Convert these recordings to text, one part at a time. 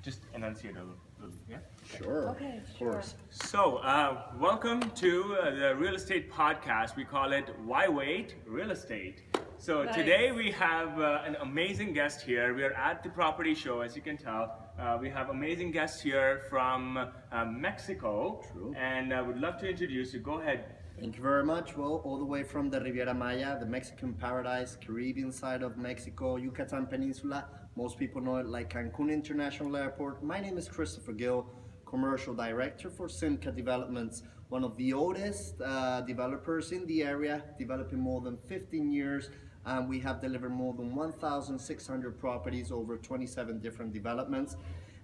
just enunciate a little, yeah? Sure. Okay, Of course. So, welcome to the real estate podcast. We call it Why Wait? Real Estate. So Nice. today we have an amazing guest here. We are at the property show, as you can tell. We have amazing guests here from Mexico. True. And I would love to introduce you. Go ahead. Thank you very much. Well, all the way from the Riviera Maya, the Mexican paradise, Caribbean side of Mexico, Yucatan Peninsula. Most people know it like Cancún International Airport. My name is Christopher Gill, Commercial Director for Simca Developments, one of the oldest developers in the area, developing more than 15 years. We have delivered more than 1,600 properties over 27 different developments.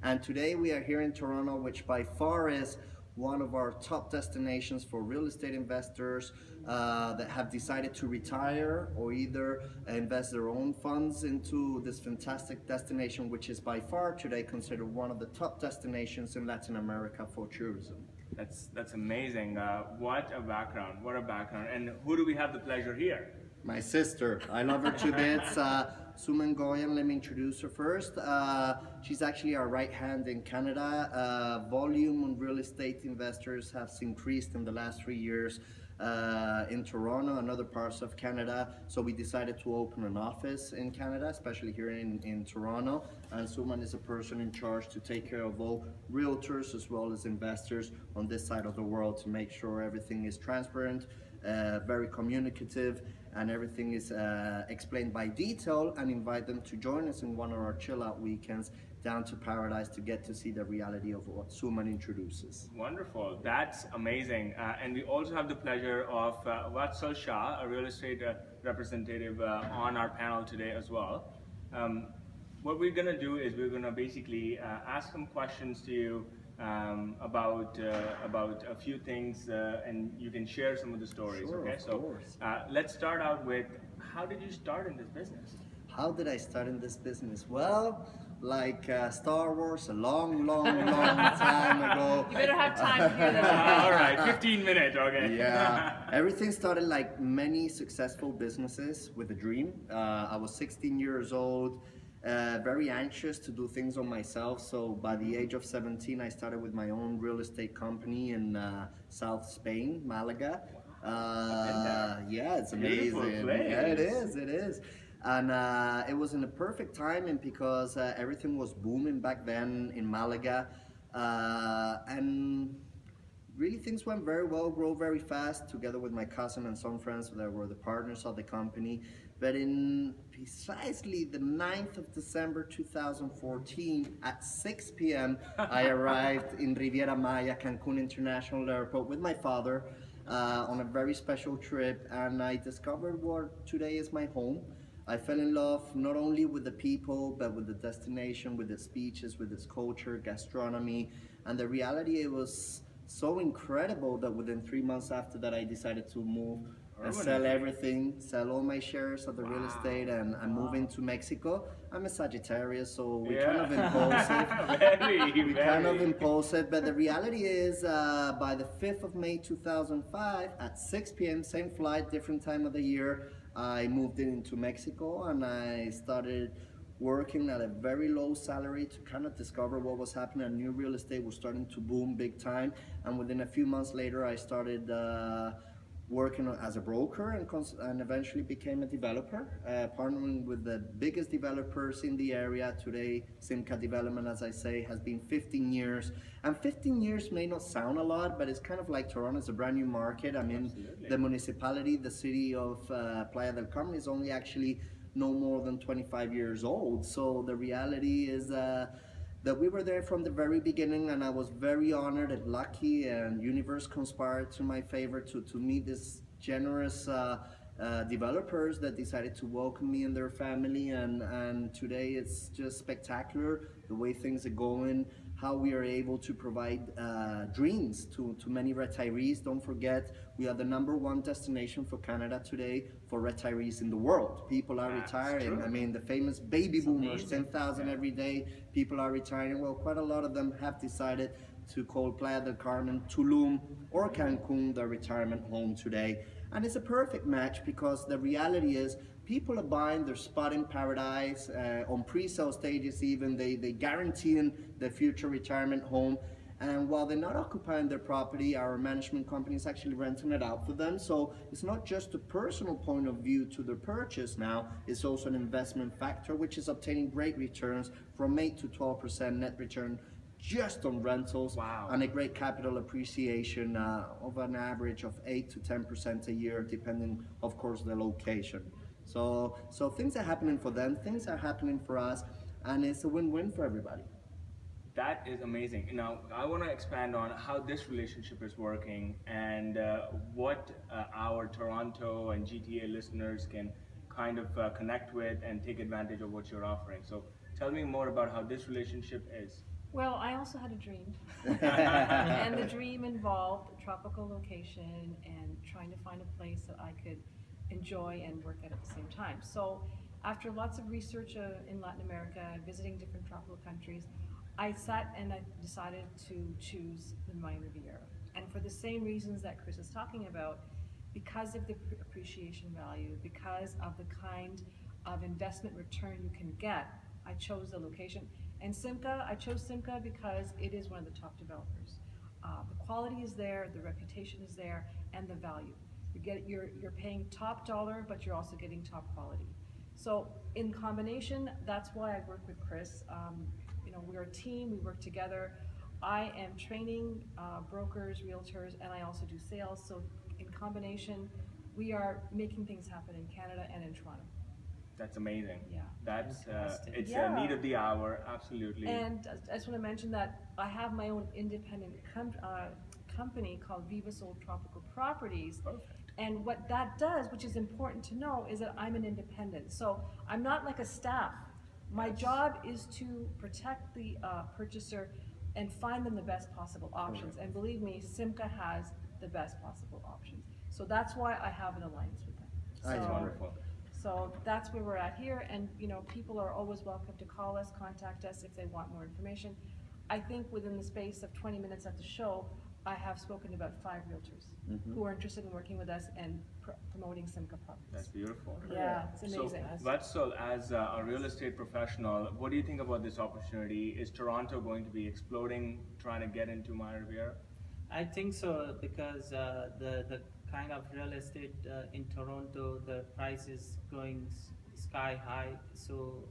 And today we are here in Toronto, which by far is one of our top destinations for real estate investors that have decided to retire or either invest their own funds into this fantastic destination, which is by far today considered one of the top destinations in Latin America for tourism. That's amazing. What a background. What a background. And who do we have the pleasure here? My sister, I love her to bits. Suman Goyal, let me introduce her first. She's actually our right hand in Canada. Volume on real estate investors has increased in the last 3 years in Toronto and other parts of Canada. So we decided to open an office in Canada, especially here in Toronto. And Suman is a person in charge to take care of all realtors as well as investors on this side of the world to make sure everything is transparent, very communicative, and everything is explained by detail, and invite them to join us in one of our chill out weekends down to paradise to get to see the reality of what Suman introduces. Wonderful. That's amazing. And we also have the pleasure of Vatsal Shah, a real estate representative on our panel today as well. What we're going to do is we're going to basically ask some questions to you about a few things, and you can share some of the stories. Sure, okay, of so course. Let's start out with, how did you start in this business? How did I start in this business? Well, like Star Wars, a long time ago. You better have time to do this. All right, 15 minutes, okay. Yeah, everything started like many successful businesses with a dream. I was 16 years old, very anxious to do things on myself. So by the age of 17, I started with my own real estate company in South Spain, Malaga. Yeah, it's Beautiful amazing. place. Yeah, it is. And it was in the perfect timing because everything was booming back then in Malaga. And really things went very well, grew very fast together with my cousin and some friends that were the partners of the company. But in precisely the 9th of December 2014 at 6 p.m. I arrived in Riviera Maya, Cancún International Airport with my father on a very special trip, and I discovered what today is my home. I fell in love not only with the people, but with the destination, with its beaches, with its culture, gastronomy, and the reality, it was so incredible that within 3 months after that I decided to move and sell everything, sell all my shares of the real estate and move into Mexico. I'm a Sagittarius, so we kind of impulsive. We kind of impulsive, but the reality is by the 5th of May 2005 at 6 p.m., same flight, different time of the year, I moved into Mexico and I started working at a very low salary to kind of discover what was happening. And new real estate was starting to boom big time, and within a few months later I started working as a broker and eventually became a developer, partnering with the biggest developers in the area. Today, Simca Development, as I say, has been 15 years. And 15 years may not sound a lot, but it's kind of like Toronto is a brand new market. I mean, Absolutely. the municipality, the city of Playa del Carmen is only actually no more than 25 years old. So the reality is that we were there from the very beginning, and I was very honored and lucky, and universe conspired to my favor to meet this generous developers that decided to welcome me and their family, and today it's just spectacular the way things are going, how we are able to provide dreams to many retirees. Don't forget, we are the #1 destination for Canada today for retirees in the world. People are retiring. True. I mean, the famous baby boomers, amazing. 10,000 every day, people are retiring. Well, quite a lot of them have decided to call Playa del Carmen, Tulum, or Cancún their retirement home today. And it's a perfect match because the reality is people are buying their spot in paradise on pre-sale stages. Even they guaranteeing their future retirement home. And while they're not occupying their property, our management company is actually renting it out for them. So it's not just a personal point of view to the purchase now, it's also an investment factor, which is obtaining great returns from 8 to 12% net return just on rentals. Wow. And a great capital appreciation of an average of 8 to 10% a year, depending, of course, the location. So things are happening for them, things are happening for us, and it's a win-win for everybody. That is amazing. Now, I want to expand on how this relationship is working and what our Toronto and GTA listeners can kind of connect with and take advantage of what you're offering. So, tell me more about how this relationship is. Well, I also had a dream. And the dream involved a tropical location and trying to find a place that I could enjoy and work at the same time. So, after lots of research in Latin America, visiting different tropical countries, I sat and I decided to choose the Miami Riviera. And for the same reasons that Chris is talking about, because of the appreciation value, because of the kind of investment return you can get, I chose the location. And Simca, I chose Simca because it is one of the top developers. The quality is there, the reputation is there, and the value. You're paying top dollar, but you're also getting top quality. So in combination, that's why I work with Chris. We're a team, we work together. I am training brokers, realtors, and I also do sales. So in combination, we are making things happen in Canada and in Toronto. That's amazing. Yeah. That's it's Yeah. a need of the hour, absolutely. And I just want to mention that I have my own independent company called Viva Sold Tropical Properties. Perfect. And what that does, which is important to know, is that I'm an independent. So I'm not like a staff. My job is to protect the purchaser and find them the best possible options. And believe me, Simca has the best possible options. So that's why I have an alliance with them. That's So- wonderful. So that's where we're at here, and people are always welcome to call us, contact us if they want more information. I think within the space of 20 minutes at the show, I have spoken to about 5 realtors who are interested in working with us and promoting Simca properties. That's beautiful. Yeah, it's amazing. So, Vatsal, as a real estate professional, what do you think about this opportunity? Is Toronto going to be exploding, trying to get into Miami Riviera? I think so because the kind of real estate in Toronto, the price is going sky high. So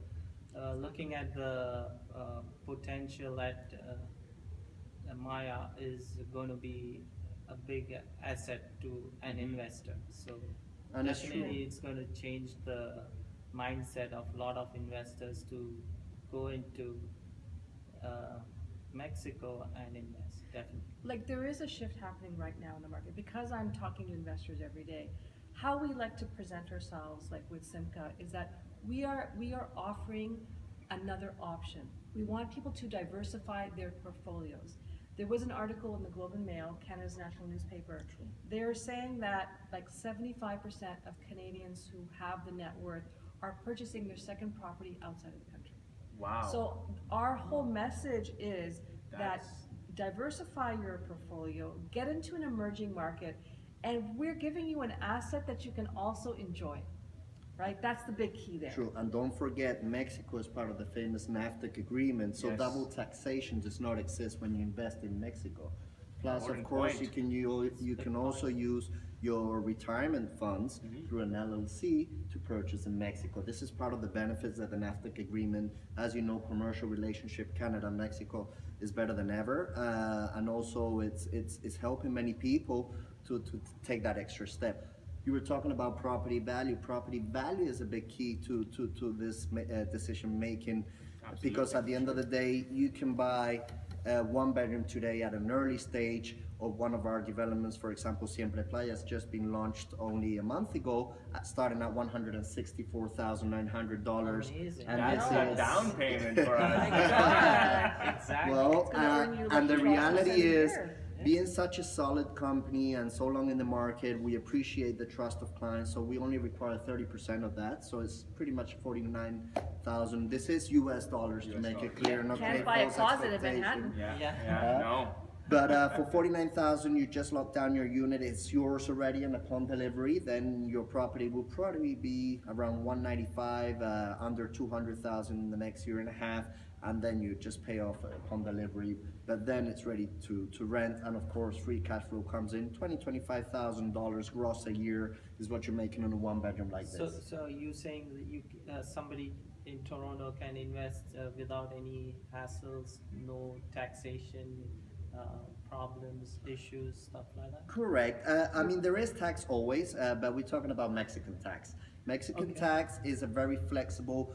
looking at the potential at Maya is going to be a big asset to an investor. So And it's definitely true. it's going to change the mindset of a lot of investors to go into Mexico and invest, definitely. Like there is a shift happening right now in the market because I'm talking to investors every day. How we like to present ourselves, like with Simca, is that we are offering another option. We want people to diversify their portfolios. There was an article in the Globe and Mail, Canada's national newspaper. They're saying that like 75% of Canadians who have the net worth are purchasing their second property outside of the country. Wow. So our whole message is that That's- diversify your portfolio, get into an emerging market, and we're giving you an asset that you can also enjoy, right? That's the big key there. True, and don't forget Mexico is part of the famous NAFTA agreement, so Yes. double taxation does not exist when you invest in Mexico. Plus, of Important course, point. you can also use your retirement funds through an LLC to purchase in Mexico. This is part of the benefits of the NAFTA agreement. As you know, commercial relationship Canada and Mexico is better than ever, and also it's helping many people to take that extra step. You were talking about property value. Property value is a big key to this decision making, because at the end of the day, you can buy one bedroom today at an early stage of one of our developments. For example, Siempre Playa has just been launched only a month ago, starting at $164,900. Amazing. And That's this a is- down payment for us. Exactly. Well, gonna earn you and the like 12% reality a is, year. being such a solid company and so long in the market, we appreciate the trust of clients. So we only require 30% of that. So it's pretty much 49,000. This is US dollars to US make it dollars. clear. Not Can't pay buy a false closet in expectation. Manhattan. Yeah, Yeah. yeah, no. But for 49,000, you just lock down your unit. It's yours already, and upon delivery, then your property will probably be around 195, under 200,000 in the next year and a half, and then you just pay off upon delivery. But then it's ready to rent, and of course, free cash flow comes in. $25,000 gross a year is what you're making in a one-bedroom like So, this. so you saying that you somebody in Toronto can invest without any hassles, no taxation problems, issues, stuff like that? Correct. I mean, there is tax always, but we're talking about Mexican tax. Mexican Okay. tax is a very flexible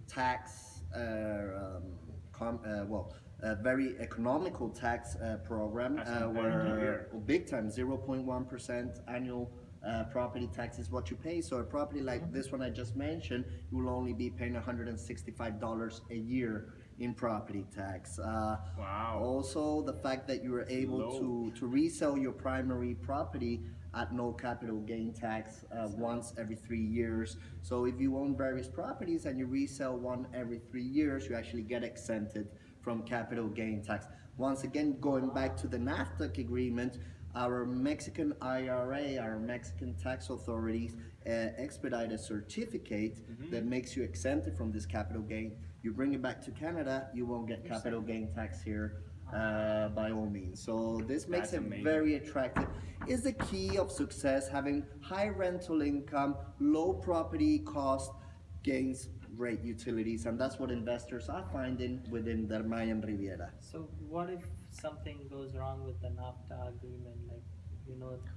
tax, well, a very economical tax program That's not bad where here. big time 0.1% annual property tax is what you pay. So a property like this one I just mentioned, you will only be paying $165 a year in property tax. Wow. Also, the fact that you are able Low. to resell your primary property at no capital gain tax once every 3 years. So if you own various properties and you resell one every 3 years, you actually get exempted from capital gain tax. Once again, going back to the NAFTA agreement, our Mexican IRA, our Mexican tax authorities, expedite a certificate that makes you exempted from this capital gain. You bring it back to Canada, you won't get capital gain tax here by all means. So this makes That's it amazing. very attractive. Is the key of success having high rental income, low property cost, gains great utilities, and that's what investors are finding within the Mayan Riviera. So what if something goes wrong with the NAFTA agreement? Like,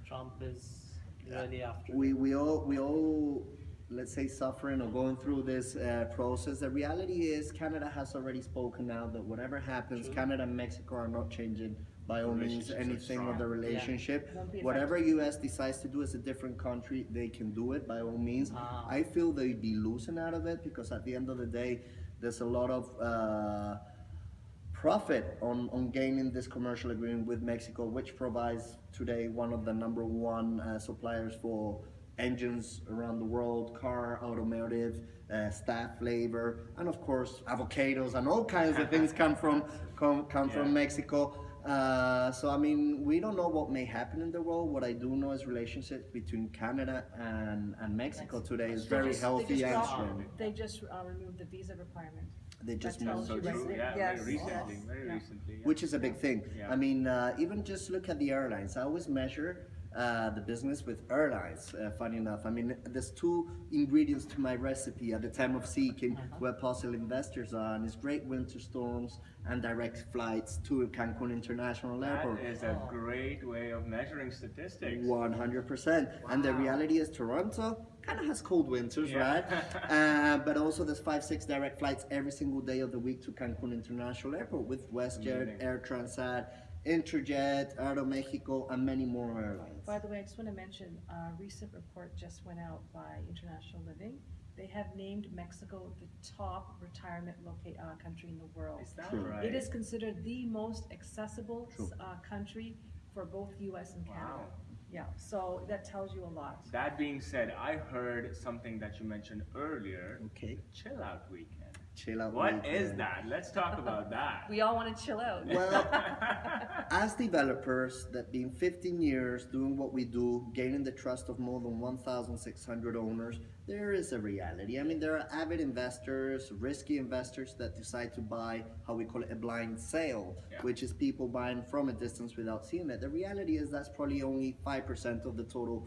Trump is really after it. We all let's say suffering or going through this process. The reality is Canada has already spoken now that whatever happens, True. Canada and Mexico are not changing by all means Relationships are anything of strong. the relationship. Won't be Whatever US decides to do as a different country, they can do it by all means. Ah. I feel they'd be losing out of it because at the end of the day, there's a lot of profit on gaining this commercial agreement with Mexico, which provides today one of the number one suppliers for engines around the world, car, automotive, staff labor, and of course avocados and all kinds of things come from Yeah. from Mexico. So I mean, we don't know what may happen in the world. What I do know is relationships between Canada and Mexico today is They very just- healthy they just and dropped- strong. They just removed the visa requirement. They just That tells moved. So you true. right Yeah, there. very recently. Yes. Very Yeah. recently. Yeah. Which is a big thing. Yeah. I mean, even just look at the airlines. I always measure the business with airlines. Funny enough, I mean, there's two ingredients to my recipe at the time of seeking where possible investors are, and it's great winter storms and direct flights to Cancun International Airport. That is a great way of measuring statistics. 100%. And the Wow. reality is Toronto kind of has cold winters, Yeah. right? But also there's 5-6 direct flights every single day of the week to Cancun International Airport with WestJet, Amazing. Air Transat, Interjet, Aeromexico, and many more airlines. By the way, I just want to mention, a recent report just went out by International Living. They have named Mexico the top retirement country in the world. Is that True. right? It is considered the most accessible True. Country for both US and Canada. Wow. Yeah, so that tells you a lot. That being said, I heard something that you mentioned earlier. Okay, Chill out weekend. chill out. What is weekend. that? Let's talk about that. We all want to chill out. Well, as developers that been 15 years doing what we do, gaining the trust of more than 1,600 owners, there is a reality. I mean, there are avid investors, risky investors that decide to buy how we call it a blind sale, Yeah. which is people buying from a distance without seeing it. The reality is that's probably only 5% of the total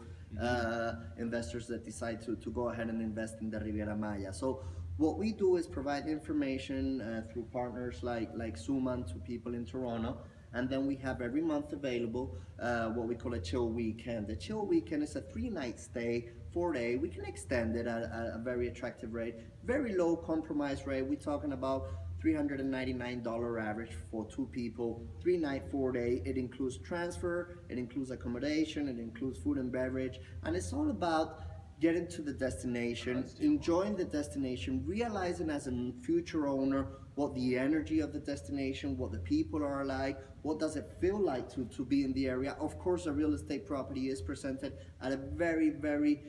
investors that decide to go ahead and invest in the Riviera Maya. So what we do is provide information through partners like Suman to people in Toronto, and then we have every month available what we call a chill weekend. The chill weekend is a 3-night stay, 4-day. We can extend it at a very attractive rate, very low compromise rate. We're talking about $399 average for 2 people, 3-night, 4-day. It includes transfer, it includes accommodation, it includes food and beverage, and it's all about getting to the destination, enjoying the destination, realizing as a future owner what the energy of the destination, what the people are like, what does it feel like to be in the area. Of course, a real estate property is presented at a very, very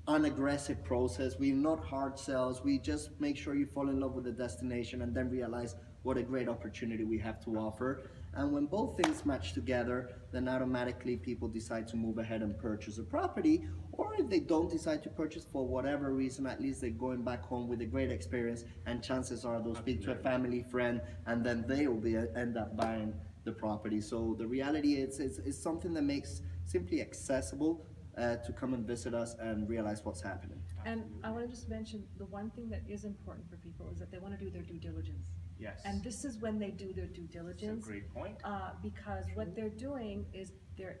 unaggressive process. We're not hard sells. We just make sure you fall in love with the destination and then realize what a great opportunity we have to offer. And when both things match together, then automatically people decide to move ahead and purchase a property. Or if they don't decide to purchase for whatever reason, at least they're going back home with a great experience, and chances are they'll speak to a family friend, and then they will end up buying the property. So the reality is something that makes simply accessible to come and visit us and realize what's happening. And I want to just mention, the one thing that is important for people is that they want to do their due diligence. Yes. And this is when they do their due That's a diligence. great point. Because what they're doing is they're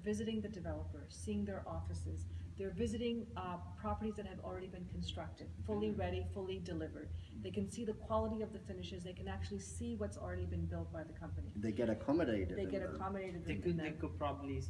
visiting the developer, seeing their offices. They're visiting properties that have already been constructed, fully ready, fully delivered. They can see the quality of the finishes. They can actually see what's already been built by the company. They get accommodated. They get in them. accommodated They in could that. probably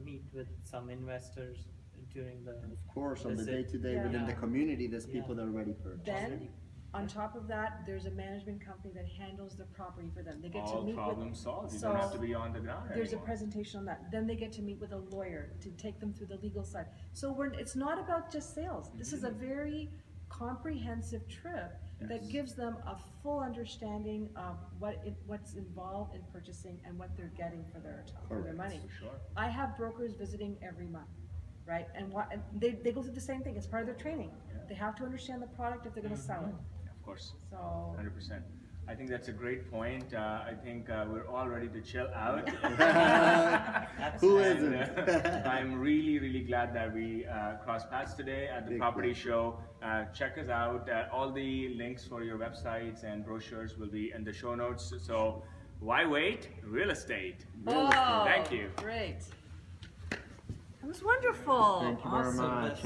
meet with some investors during the. Of course, on the visit. day-to-day Yeah. within the community, there's Yeah. people that already purchased. Then, on top of that, there's a management company that handles the property for them. They get to All meet problem with. solved. You So, don't have to be on the ground There's a anymore. presentation on that. Then they get to meet with a lawyer to take them through the legal side. So it's not about just sales. This is a very comprehensive trip that Yes. gives them a full understanding of what's involved in purchasing and what they're getting for their Correct. money. For sure. I have brokers visiting every month, right? And they go through the same thing. It's part of their training. Yeah. They have to understand the product if they're gonna sell it. Of course. So, 100%. I think that's a great point. I think we're all ready to chill out. Who And, isn't? I'm really, really glad that we crossed paths today at the Big property pleasure. show. Check us out. All the links for your websites and brochures will be in the show notes. So why wait? Real estate. oh, Thank you. Great. That was wonderful. Thank you very Awesome. much.